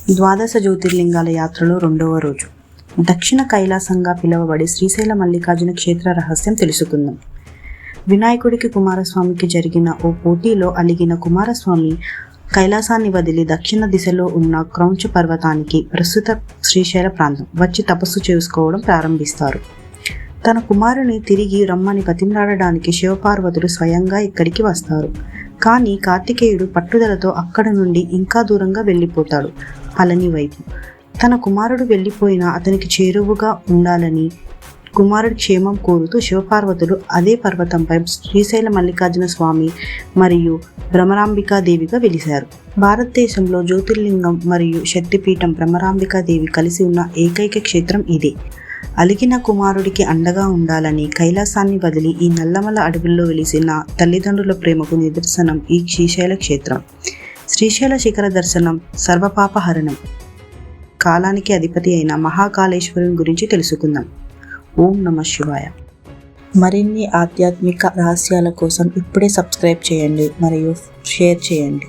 ద్వాదశ జ్యోతిర్లింగాల యాత్రలో రెండవ రోజు దక్షిణ కైలాసంగా పిలువబడే శ్రీశైల మల్లికార్జున క్షేత్ర రహస్యం తెలుసుకుందాం. వినాయకుడికి కుమారస్వామికి జరిగిన ఓ పోటీలో అలిగిన కుమారస్వామి కైలాసాన్ని వదిలి దక్షిణ దిశలో ఉన్న క్రౌంచ పర్వతానికి, ప్రస్తుత శ్రీశైల ప్రాంతం, వచ్చి తపస్సు చేసుకోవడం ప్రారంభిస్తారు. తన కుమారుని తిరిగి రమ్మని బతిమలాడడానికి శివపార్వతులు స్వయంగా ఇక్కడికి వస్తారు. కానీ కార్తికేయుడు పట్టుదలతో అక్కడి నుండి ఇంకా దూరంగా వెళ్ళిపోతాడు, అలని వైపు. తన కుమారుడు వెళ్ళిపోయినా అతనికి చేరువుగా ఉండాలని కుమారుడి క్షేమం కోరుతూ శివపార్వతులు అదే పర్వతంపై శ్రీశైల మల్లికార్జున స్వామి మరియు భ్రమరాంబికాదేవిగా వెలిశారు. భారతదేశంలో జ్యోతిర్లింగం మరియు శక్తిపీఠం భ్రమరాంబికాదేవి కలిసి ఉన్న ఏకైక క్షేత్రం ఇదే. అలిగిన కుమారుడికి అండగా ఉండాలని కైలాసాన్ని వదిలి ఈ నల్లమల అడవుల్లో వెలిసిన తల్లిదండ్రుల ప్రేమకు నిదర్శనం ఈ శ్రీశైల క్షేత్రం. శ్రీశైల శిఖర దర్శనం సర్వపాపహరణం. కాలానికి అధిపతి అయిన మహాకాళేశ్వరుని గురించి తెలుసుకుందాం. ఓం నమః శివాయ. మరిన్ని ఆధ్యాత్మిక రహస్యాల కోసం ఇప్పుడే సబ్స్క్రైబ్ చేయండి మరియు షేర్ చేయండి.